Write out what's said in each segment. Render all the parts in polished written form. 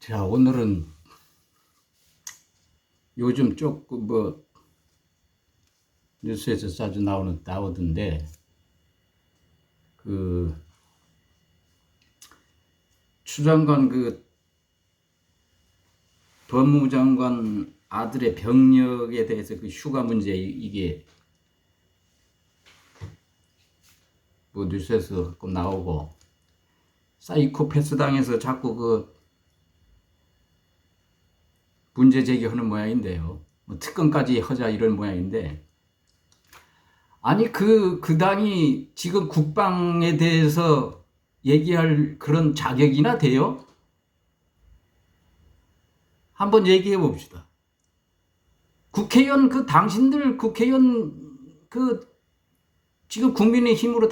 자, 오늘은 요즘 조금 뉴스에서 자주 나오던데, 그 추장관 법무장관 아들의 병력에 대해서 그 휴가 문제, 이게 뉴스에서 가끔 나오고, 사이코패스당에서 자꾸 문제 제기하는 모양인데요. 특검까지 하자 이런 모양인데, 아니 그 당이 지금 국방에 대해서 얘기할 그런 자격이나 돼요? 한번 얘기해 봅시다. 국회의원 당신들 국회의원 지금 국민의힘으로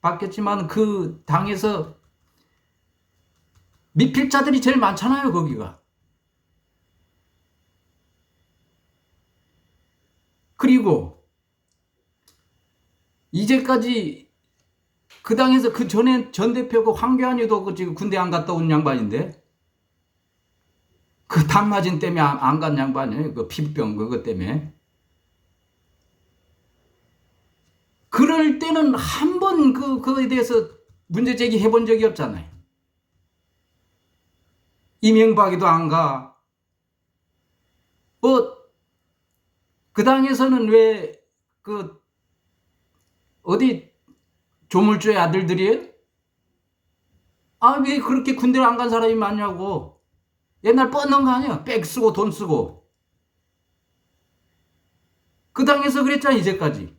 바뀌었지만 그 당에서 미필자들이 제일 많잖아요, 거기가. 그리고 이제까지 그 당에서 그 전에 전 대표고 황교안이도 지금 군대 안 갔다 온 양반인데, 그 당마진 때문에 안 간 양반이에요. 그 피부병 그것 때문에. 그럴 때는 한 번 그거에 대해서 문제 제기해 본 적이 없잖아요. 이명박이도 안 가. 그 당에서는 왜 어디 조물주의 아들들이에요? 왜 그렇게 군대를 안 간 사람이 많냐고. 옛날 뻔한 거 아니야. 백 쓰고 돈 쓰고. 그 당에서 그랬잖아, 이제까지.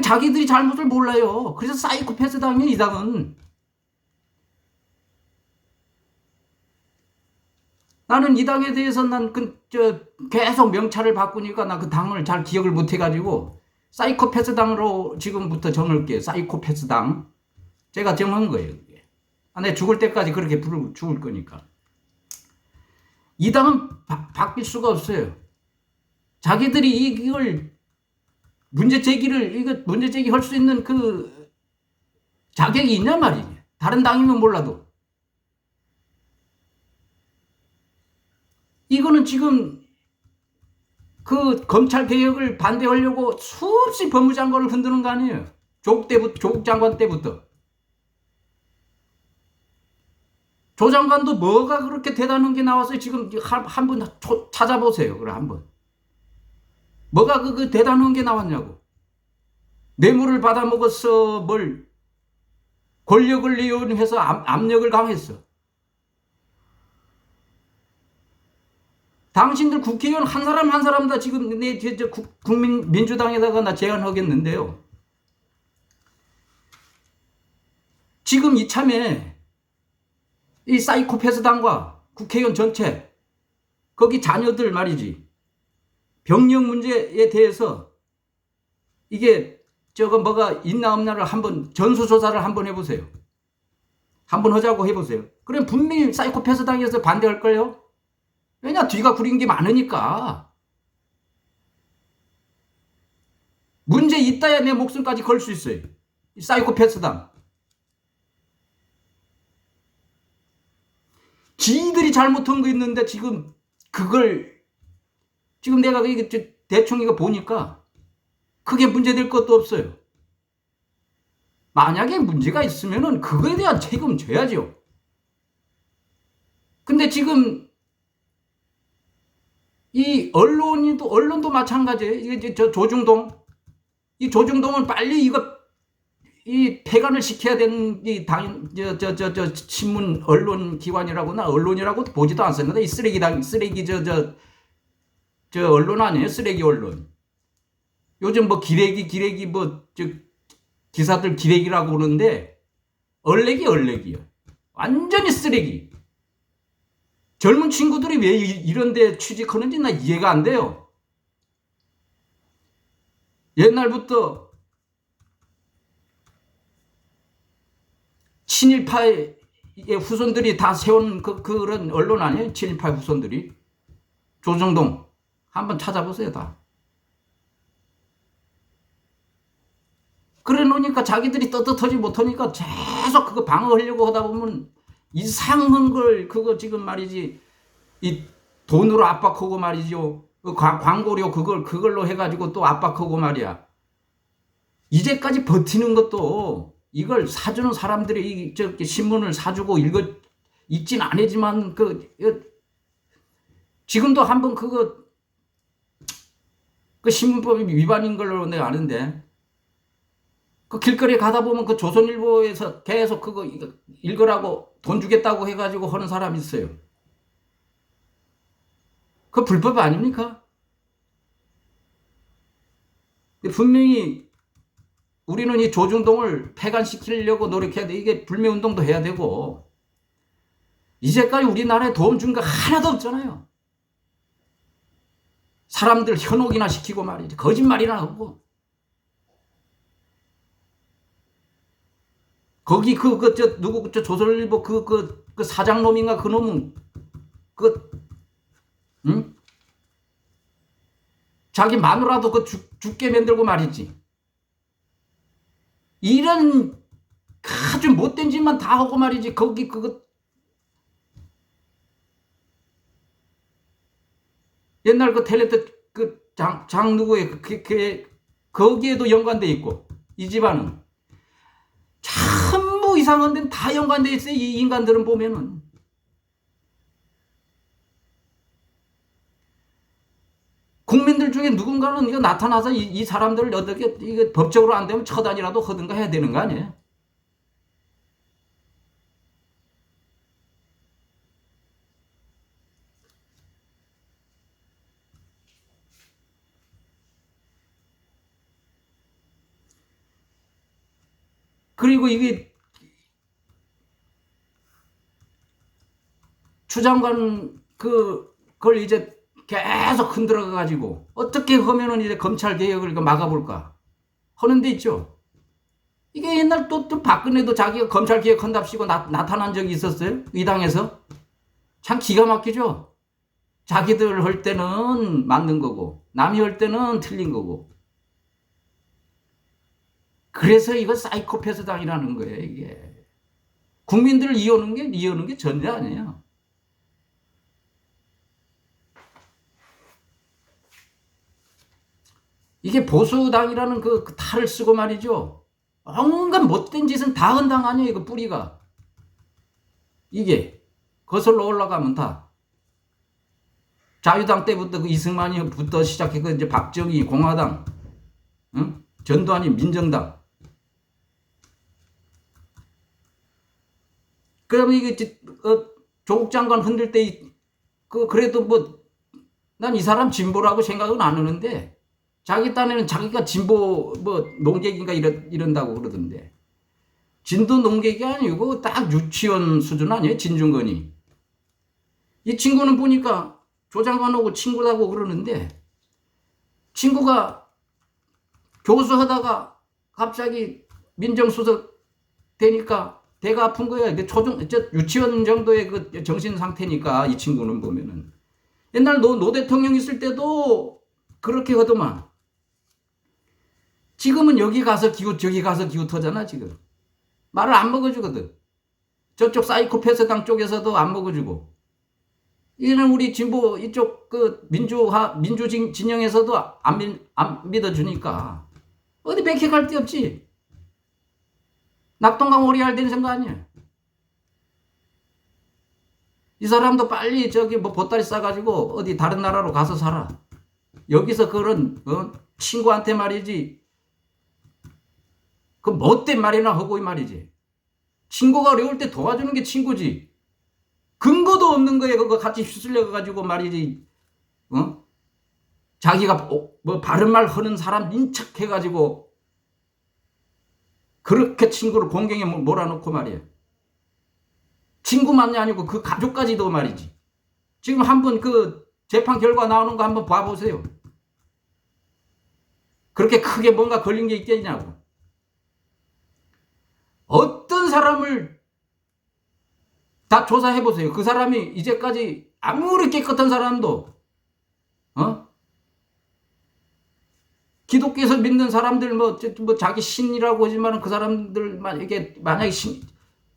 자기들이 잘못을 몰라요. 그래서 사이코패스 당이에요, 이 당은. 나는 이 당에 대해서 계속 명찰을 바꾸니까 나 그 당을 잘 기억을 못 해가지고 사이코패스 당으로 지금부터 정할게요. 사이코패스 당. 제가 정한 거예요. 내가 죽을 때까지 그렇게 죽을 거니까. 이 당은 바뀔 수가 없어요. 자기들이 이걸 문제 제기할 수 있는 그 자격이 있냔 말이지. 다른 당이면 몰라도. 이거는 지금 그 검찰 개혁을 반대하려고 수없이 법무장관을 흔드는 거 아니에요. 조국 장관 때부터. 조 장관도 뭐가 그렇게 대단한 게 나왔어요? 지금 한번 찾아보세요. 그래, 한번. 뭐가 그 대단한 게 나왔냐고. 뇌물을 받아먹었어. 권력을 이용해서 압력을 강했어. 당신들 국회의원 한 사람 한 사람 다 지금 민주당에다가 나 제안하겠는데요. 지금 이참에 이 사이코패스 당과 국회의원 전체, 거기 자녀들 말이지, 병력 문제에 대해서 이게 뭐가 있나 없나를 한번 전수조사를 한번 해보세요. 한번 하자고 해보세요. 그럼 분명히 사이코패스 당에서 반대할 거예요. 왜냐, 뒤가 구린 게 많으니까. 문제 있다야 내 목숨까지 걸 수 있어요. 이 사이코패스 당. 지들이 잘못한 거 있는데 지금 지금 내가 대충 이거 보니까 크게 문제될 것도 없어요. 만약에 문제가 있으면은 그거에 대한 책임은 져야죠. 근데 지금 이 언론도 마찬가지예요. 이게 조중동. 이 조중동은 빨리 이 폐간을 시켜야 되는 신문 언론 기관이라고나 언론이라고 보지도 않습니다. 이 쓰레기 언론 아니에요? 쓰레기 언론. 요즘 기사들 기레기라고 그러는데 얼레기요. 완전히 쓰레기. 젊은 친구들이 왜 이런 데 취직하는지 나 이해가 안 돼요. 옛날부터 친일파의 후손들이 다 세운 그런 언론 아니에요? 친일파 후손들이. 조정동 한번 찾아보세요, 다. 그래 놓으니까 자기들이 떳떳하지 못하니까 계속 그거 방어하려고 하다 보면 이상한 걸 그거 지금 말이지 이 돈으로 압박하고 말이죠. 광고료 그걸로 해가지고 또 압박하고 말이야. 이제까지 버티는 것도 이걸 사주는 사람들이 신문을 사주고 읽진 않지만 지금도 한번 그 신문법이 위반인 걸로 내가 아는데 그 길거리에 가다 보면 그 조선일보에서 계속 그거 읽으라고 돈 주겠다고 해가지고 하는 사람이 있어요. 그거 불법 아닙니까? 분명히 우리는 이 조중동을 폐간시키려고 노력해야 돼. 이게 불매운동도 해야 되고 이제까지 우리나라에 도움 준 거 하나도 없잖아요. 사람들 현혹이나 시키고 말이지. 거짓말이나 하고. 거기 누구 조선일보 그 사장놈인가 그 놈은 응? 자기 마누라도 죽게 만들고 말이지. 이런 아주 못된 짓만 다 하고 말이지. 거기 옛날 그 탤런트 장 누구의 거기에도 연관돼 있고 이 집안은 전부 이상한 데는 다 연관돼 있어요. 이 인간들은 보면은. 국민들 중에 누군가는 이거 나타나서 이 사람들을 어떻게 이거 법적으로 안 되면 처단이라도 하든가 해야 되는 거 아니에요? 그리고 이게 추장관 그걸 이제 계속 흔들어 가지고 어떻게 하면은 이제 검찰 개혁을 막아볼까 하는 데 있죠. 이게 옛날 또 박근혜도 자기가 검찰 개혁한답시고 나타난 적이 있었어요. 이 당에서. 참 기가 막히죠. 자기들 할 때는 맞는 거고 남이 할 때는 틀린 거고. 그래서 이거 사이코패스 당이라는 거예요. 이게 국민들을 이어오는 게 전혀 아니에요. 이게 보수당이라는 그 탈을 쓰고 말이죠. 온갖 못된 짓은 다 한당 아니에요. 그 뿌리가. 이게 거슬러 올라가면 다. 자유당 때부터 그 이승만이부터 시작해서 이제 박정희 공화당, 응? 전두환이 민정당. 그러면 이게 조국 장관 흔들 때 그래도 뭐 난 이 사람 진보라고 생각은 안 하는데 자기 딴에는 자기가 진보 뭐 농객인가 이런다고 그러던데 진도 농객이 아니고 딱 유치원 수준 아니에요. 진중권이. 이 친구는 보니까 조 장관하고 친구라고 그러는데 친구가 교수하다가 갑자기 민정수석 되니까 대가 아픈 거야. 유치원 정도의 그 정신 상태니까 이 친구는 보면은 옛날 노 대통령 있을 때도 그렇게 하더만. 지금은 여기 가서 기웃 저기 가서 기웃하잖아. 지금 말을 안 먹어주거든. 저쪽 사이코패스당 쪽에서도 안 먹어주고 이는 우리 진보 이쪽 그 민주 진영에서도 안 믿어주니까 어디 백해갈 데 없지. 낙동강 오리알 되는 생각 아니야. 이 사람도 빨리 저기 뭐 보따리 싸가지고 어디 다른 나라로 가서 살아. 여기서 그런 친구한테 말이지 그 못된 말이나 하고 이 말이지. 친구가 어려울 때 도와주는 게 친구지. 근거도 없는 거에 그거 같이 휘둘려 가지고 말이지. 자기가 뭐 바른 말 하는 사람 인척해 가지고 그렇게 친구를 공경에 몰아놓고 말이야. 친구만이 아니고 그 가족까지도 말이지. 지금 한번 그 재판 결과 나오는 거 한번 봐보세요. 그렇게 크게 뭔가 걸린 게 있겠냐고. 어떤 사람을 다 조사해보세요. 그 사람이 이제까지 아무리 깨끗한 사람도 기독교에서 믿는 사람들 뭐 자기 신이라고 하지만 그 사람들 이게 만약에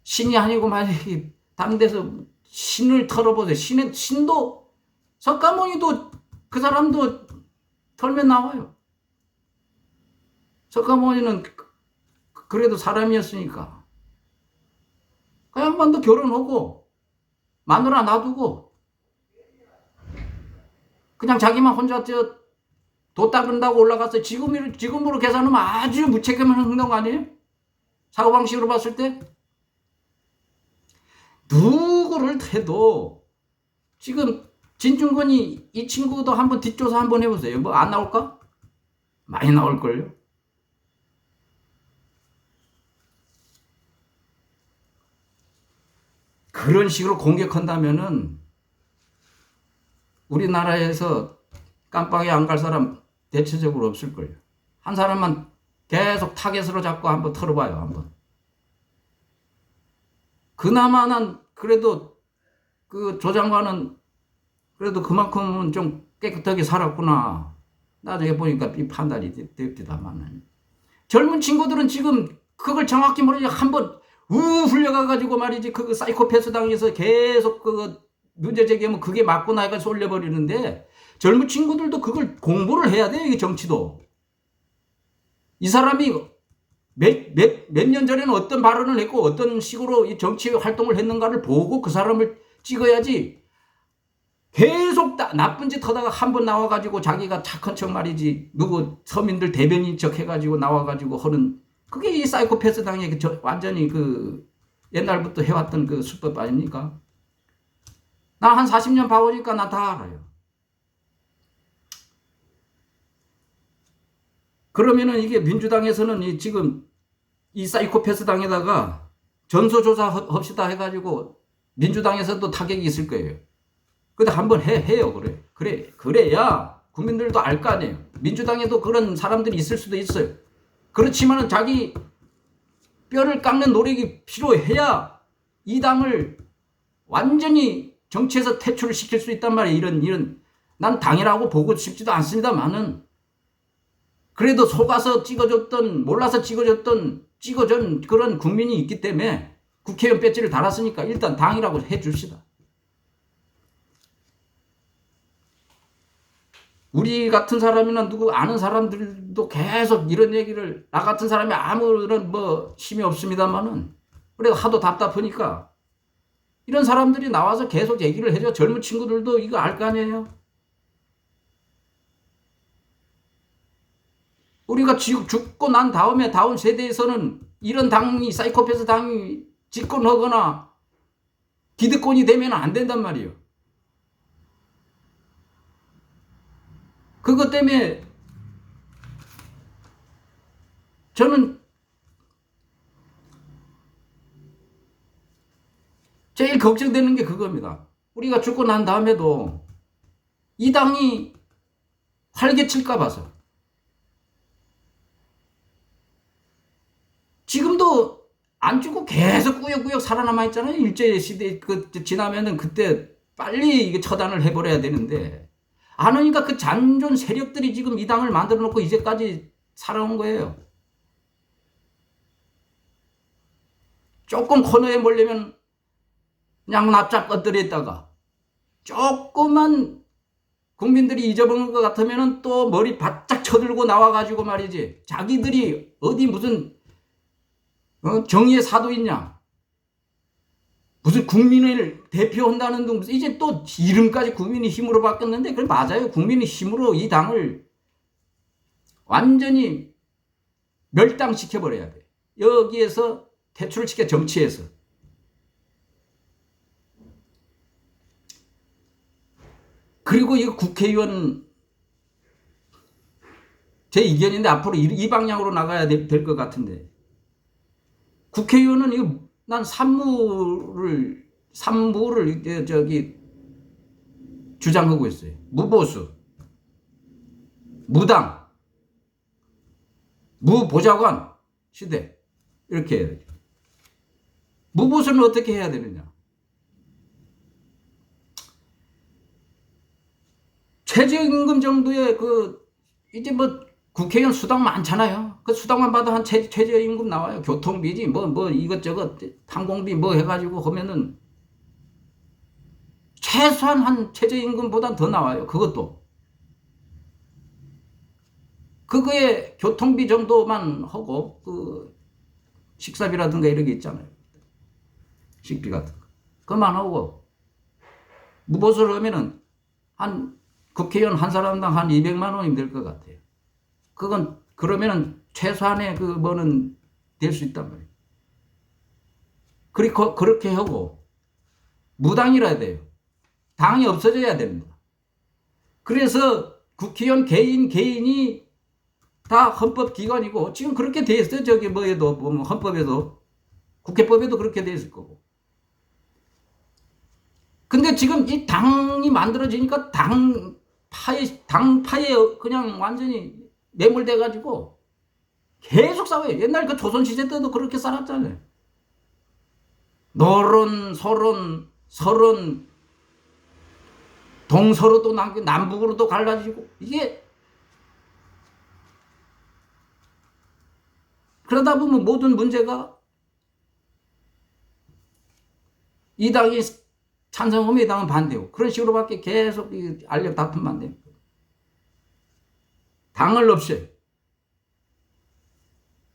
신이 아니고 만약에 당대에서 신을 털어보세요. 신도 석가모니도 그 사람도 털면 나와요. 석가모니는 그래도 사람이었으니까. 그 양반도 결혼하고 마누라 놔두고 그냥 자기만 혼자 도 닦는다고 올라갔어요. 지금으로 계산하면 아주 무책임한 행동 아니에요? 사고방식으로 봤을 때? 누구를 해도 지금 진중권이 이 친구도 한번 뒷조사 한번 해보세요. 뭐 안 나올까? 많이 나올걸요? 그런 식으로 공격한다면은 우리나라에서 깜빵에 안 갈 사람 대체적으로 없을걸요. 한 사람만 계속 타겟으로 잡고 한번 털어봐요. 한번. 그나마 난 그래도 그 조 장관은 그래도 그만큼은 좀 깨끗하게 살았구나. 나중에 보니까 이 판단이 됐다마는. 젊은 친구들은 지금 그걸 정확히 모르지 한번 흘려가가지고 말이지 그 사이코패스 당해서 계속 그 문제 제기하면 그게 맞고 나니까 쏠려버리는데 젊은 친구들도 그걸 공부를 해야 돼요. 이게 정치도. 이 사람이 몇 년 전에는 어떤 발언을 했고 어떤 식으로 이 정치 활동을 했는가를 보고 그 사람을 찍어야지 계속 나쁜 짓 하다가 한번 나와가지고 자기가 착한 척 말이지 누구 서민들 대변인 척 해가지고 나와가지고 하는 그게 이 사이코패스 당의 완전히 그 옛날부터 해왔던 그 수법 아닙니까? 나 한 40년 봐오니까 나 다 알아요. 그러면은 이게 민주당에서는 지금 이 사이코패스 당에다가 전수조사 합시다 해가지고 민주당에서도 타격이 있을 거예요. 근데 한번 해요. 그래야 국민들도 알 거 아니에요. 민주당에도 그런 사람들이 있을 수도 있어요. 그렇지만은 자기 뼈를 깎는 노력이 필요해야 이 당을 완전히 정치에서 퇴출을 시킬 수 있단 말이에요. 이런 난 당이라고 보고 싶지도 않습니다만은 그래도 속아서 찍어줬던 몰라서 찍어준 그런 국민이 있기 때문에 국회의원 배지를 달았으니까 일단 당이라고 해줍시다. 우리 같은 사람이나 누구 아는 사람들도 계속 이런 얘기를 나 같은 사람이 아무런 뭐 힘이 없습니다만은 그래도 하도 답답하니까 이런 사람들이 나와서 계속 얘기를 해줘. 젊은 친구들도 이거 알 거 아니에요. 우리가 죽고 난 다음에 다음 세대에서는 이런 당이 사이코패스 당이 집권하거나 기득권이 되면 안 된단 말이에요. 그것 때문에 저는 제일 걱정되는 게 그겁니다. 우리가 죽고 난 다음에도 이 당이 활개칠까 봐서. 지금도 안 죽고 계속 꾸역꾸역 살아남아 있잖아요. 일제시대 지나면은 그때 빨리 이게 처단을 해버려야 되는데 안 하니까 그 잔존 세력들이 지금 이 당을 만들어 놓고 이제까지 살아온 거예요. 조금 코너에 몰리면 그냥 납작 엎드렸다가 조금만 국민들이 잊어먹는 것 같으면 또 머리 바짝 쳐들고 나와가지고 말이지 자기들이 어디 무슨 정의의 사도있냐 무슨 국민을 대표한다는 둥 이제 또 이름까지 국민의힘으로 바뀌었는데 그래 맞아요. 국민의힘으로 이 당을 완전히 멸당시켜버려야 돼. 여기에서 퇴출을 시켜 정치에서. 그리고 이 국회의원 제 의견인데 앞으로 이 방향으로 나가야 될 것 같은데 국회의원은 이거 난 삼부를 주장하고 있어요. 무보수, 무당, 무보좌관 시대 이렇게 해야 되죠. 무보수는 어떻게 해야 되느냐? 최저임금 정도의 이제 뭐 국회의원 수당 많잖아요. 그 수당만 받아 한 최저임금 나와요. 교통비지 뭐 이것저것 항공비 뭐 해가지고 하면은 최소한 한 최저임금보다 더 나와요. 그것도. 그거에 교통비 정도만 하고 그 식사비라든가 이런 게 있잖아요. 식비 같은 거. 그만 하고 무보수를 하면은 한 국회의원 한 사람당 한 200만 원이 될 것 같아요. 그건 그러면은 최소한의 그 뭐는 될 수 있단 말이에요. 그리고 그렇게 하고 무당이라 해야 돼요. 당이 없어져야 됩니다. 그래서 국회의원 개인이 다 헌법기관이고 지금 그렇게 돼 있어요. 저기 뭐에도 보면 헌법에도 국회법에도 그렇게 돼 있을 거고. 근데 지금 이 당이 만들어지니까 당파에 그냥 완전히 매몰돼 가지고 계속 싸워요. 옛날 그 조선시대 때도 그렇게 살았잖아요. 노론, 서론, 동서로도 남북으로도 갈라지고 이게 그러다 보면 모든 문제가 이 당이 찬성하면 이 당은 반대고 그런 식으로밖에 계속 알력 다툼만 됩니다. 당을 없애요.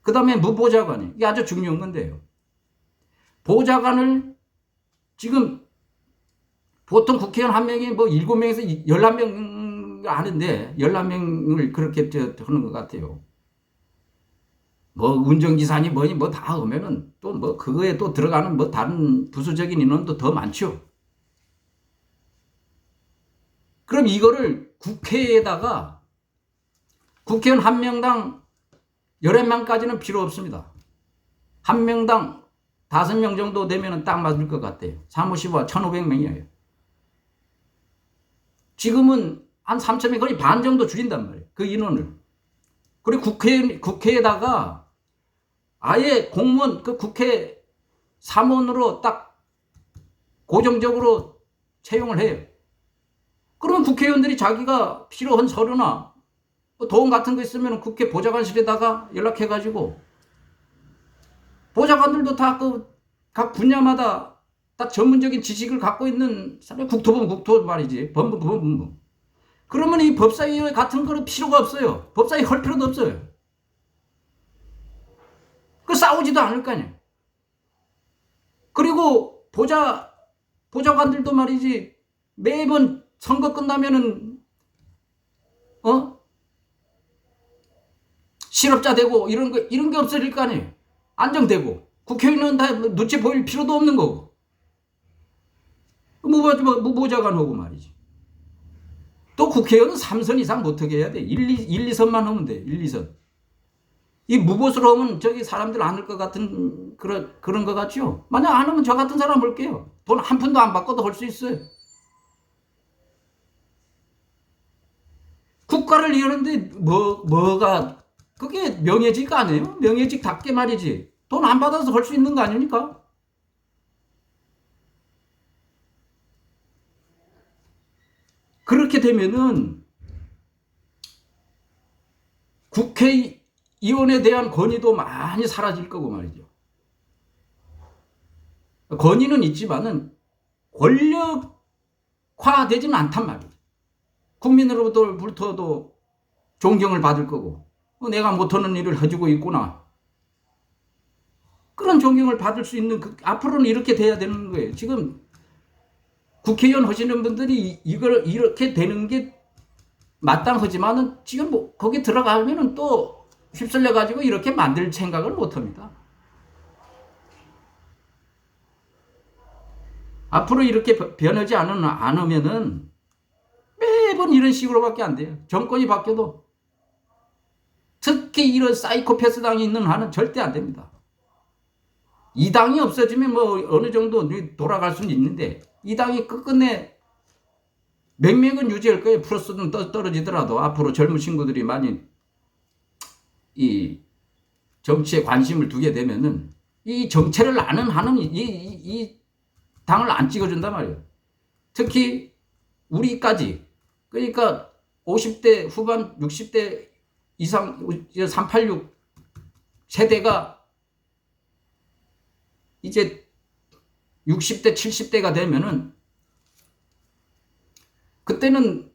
그 다음에 무보좌관이 이게 아주 중요한 건데요. 보좌관을 지금 보통 국회의원 한 명이 뭐 7명에서 11명 하는데 11명을 그렇게 하는 것 같아요. 뭐 운전기사니 뭐니 뭐 다 오면은 또 뭐 그거에 또 들어가는 뭐 다른 부수적인 인원도 더 많죠. 그럼 이거를 국회에다가 국회의원 한 명당 11명까지는 필요 없습니다. 한 명당 5명 정도 되면 딱 맞을 것 같아요. 사무실과 1,500명이에요. 지금은 한 3,000명 거의 반 정도 줄인단 말이에요. 그 인원을. 그리고 국회에다가 아예 공무원, 그 국회 사무원으로 딱 고정적으로 채용을 해요. 그러면 국회의원들이 자기가 필요한 서류나 도움 같은 거 있으면 국회 보좌관실에다가 연락해가지고 보좌관들도 다 각 분야마다 딱 전문적인 지식을 갖고 있는 사람이 국토부 말이지. 법무부. 그러면 이 법사위 같은 거는 필요가 없어요. 법사위 할 필요도 없어요. 그 싸우지도 않을 거 아니에요. 그리고 보좌관들도 말이지 매번 선거 끝나면은 실업자 되고 이런 게 없어질 거 아니에요. 안정되고 국회의원은 다 눈치 보일 필요도 없는 거고 무보좌관 하고 말이지. 또 국회의원은 3선 이상 못하게 해야 돼. 1-2선만 하면 돼. 1-2선. 이 무보수로 하면 저기 사람들 안 할 것 같은 그런 거 같죠? 만약 안 하면 저 같은 사람 볼게요. 돈 한 푼도 안 받고도 할 수 있어요. 국가를 이루는데 뭐가 그게 명예직 아니에요? 명예직답게 말이지. 돈 안 받아서 할 수 있는 거 아닙니까? 그렇게 되면은 국회의원에 대한 권위도 많이 사라질 거고 말이죠. 권위는 있지만은 권력화되지는 않단 말이에요. 국민으로부터도 존경을 받을 거고 내가 못하는 일을 해주고 있구나. 그런 존경을 받을 수 있는 앞으로는 이렇게 돼야 되는 거예요. 지금 국회의원 하시는 분들이 이걸 이렇게 되는 게 마땅하지만은 지금 뭐 거기 들어가면은 또 휩쓸려 가지고 이렇게 만들 생각을 못 합니다. 앞으로 이렇게 변하지 않으면은 매번 이런 식으로밖에 안 돼요. 정권이 바뀌어도 특히 이런 사이코패스 당이 있는 한은 절대 안 됩니다. 이 당이 없어지면 뭐 어느 정도 돌아갈 수는 있는데 이 당이 끝끝내 맥락은 유지할 거예요. 플러스는 떨어지더라도 앞으로 젊은 친구들이 많이 이 정치에 관심을 두게 되면은 이 정체를 아는 한은 이 당을 안 찍어준단 말이에요. 특히 우리까지 그러니까 50대 후반 60대 이상 386 세대가 이제 60대 70대가 되면은 그때는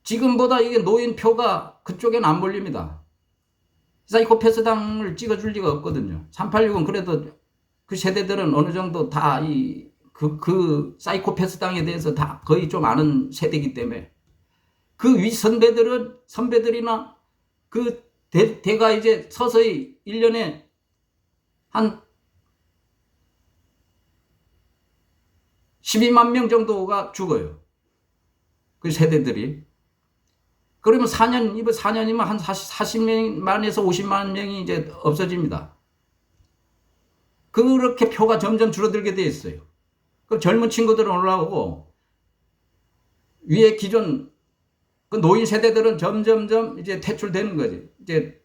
지금보다 이게 노인표가 그쪽엔 안 몰립니다. 사이코패스당을 찍어줄 리가 없거든요. 386은 그래도 그 세대들은 어느 정도 다 그 사이코패스당에 대해서 다 거의 좀 아는 세대이기 때문에 그 위 선배들이나 그 대가 이제 서서히 1년에 한 12만 명 정도가 죽어요. 그 세대들이. 그러면 이번 4년이면 한 40만에서 50만 명이 이제 없어집니다. 그렇게 표가 점점 줄어들게 돼 있어요. 그럼 젊은 친구들은 올라오고, 위에 기존 그 노인 세대들은 점점점 이제 퇴출되는 거지. 이제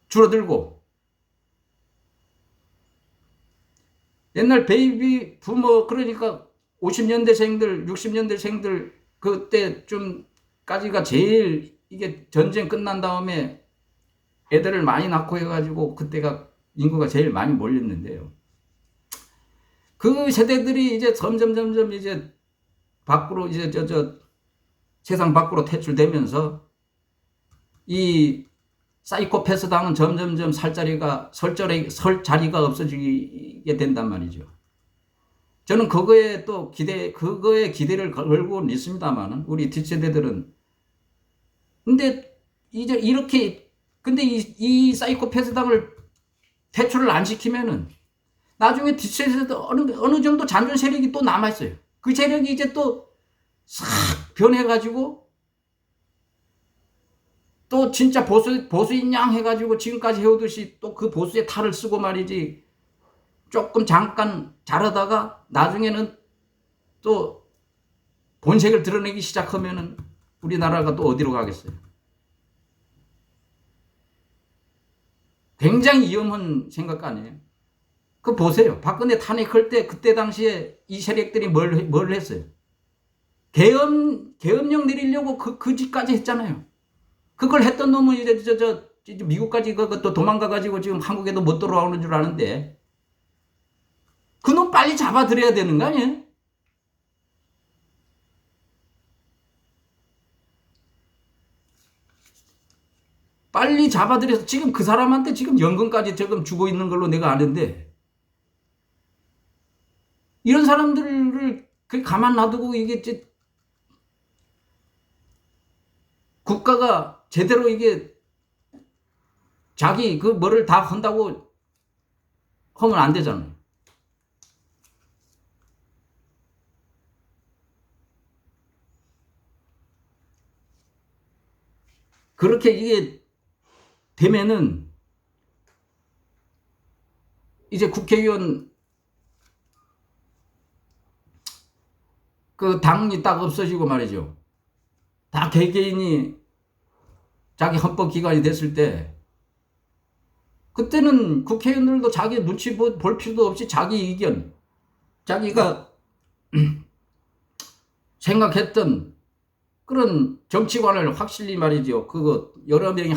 줄어들고. 옛날 베이비 부모, 그러니까 50년대생들, 60년대생들, 그때 좀까지가 제일 이게 전쟁 끝난 다음에 애들을 많이 낳고 해가지고 그때가 인구가 제일 많이 몰렸는데요. 그 세대들이 이제 점점 이제 밖으로 이제 세상 밖으로 퇴출되면서 이 사이코패스당은 점점점 설 자리가 없어지게 된단 말이죠. 저는 그거에 기대를 걸고 있습니다만은, 우리 뒷세대들은. 근데 이제 이렇게, 근데 이 사이코패스당을 퇴출을 안 시키면은 나중에 뒷세대도 어느 정도 잔존 세력이 또 남아있어요. 그 세력이 이제 또 싹 변해가지고 또 진짜 보수인 양 해가지고 지금까지 해오듯이 또 그 보수의 탈을 쓰고 말이지, 조금 잠깐 잘하다가 나중에는 또 본색을 드러내기 시작하면은 우리나라가 또 어디로 가겠어요? 굉장히 위험한 생각 아니에요? 그거 보세요. 박근혜 탄핵할 때 그때 당시에 이 세력들이 뭘 했어요? 계엄령 내리려고 그 짓까지 했잖아요. 그걸 했던 놈은 이제 미국까지 또 도망가가지고 지금 한국에도 못 돌아오는 줄 아는데, 그놈 빨리 잡아들여야 되는 거 아니에요? 빨리 잡아들여서, 지금 그 사람한테 지금 연금까지 지금 주고 있는 걸로 내가 아는데, 이런 사람들을 가만 놔두고 이게 국가가 제대로 이게 자기 그 뭐를 다 한다고 하면 안 되잖아요. 그렇게 이게 되면은 이제 국회의원 그 당이 딱 없어지고 말이죠. 다 개개인이 자기 헌법기관이 됐을 때, 그때는 국회의원들도 자기 눈치 볼 필요도 없이 자기 의견, 자기가 생각했던 그런 정치관을 확실히 말이죠. 그거 여러 명이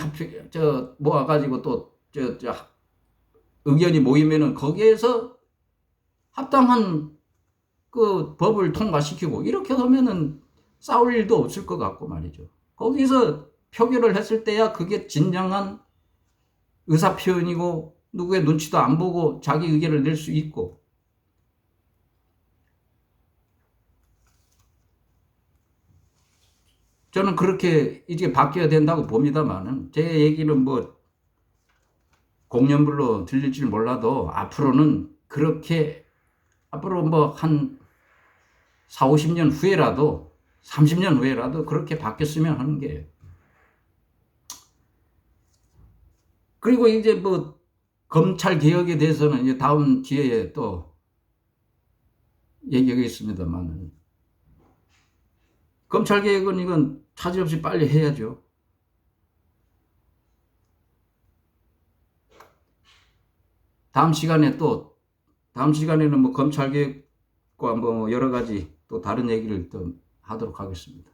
모아가지고 또 의견이 모이면은 거기에서 합당한 그 법을 통과시키고, 이렇게 하면은 싸울 일도 없을 것 같고 말이죠. 거기서 표결을 했을 때야 그게 진정한 의사표현이고, 누구의 눈치도 안 보고 자기 의견을 낼 수 있고. 저는 그렇게 이제 바뀌어야 된다고 봅니다만은, 제 얘기는 뭐 공연불로 들릴지 몰라도 앞으로는 그렇게, 앞으로 뭐 한 4, 50년 후에라도, 30년 후에라도 그렇게 바뀌었으면 하는 게. 그리고 이제 뭐 검찰 개혁에 대해서는 이제 다음 기회에 또 얘기하겠습니다만, 검찰 개혁은 이건 차질없이 빨리 해야죠. 다음 시간에는 뭐 검찰 개혁과 뭐 여러 가지 또 다른 얘기를 또 하도록 하겠습니다.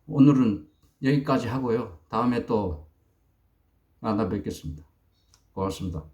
오늘은 여기까지 하고요. 다음에 또 만나 뵙겠습니다. 고맙습니다.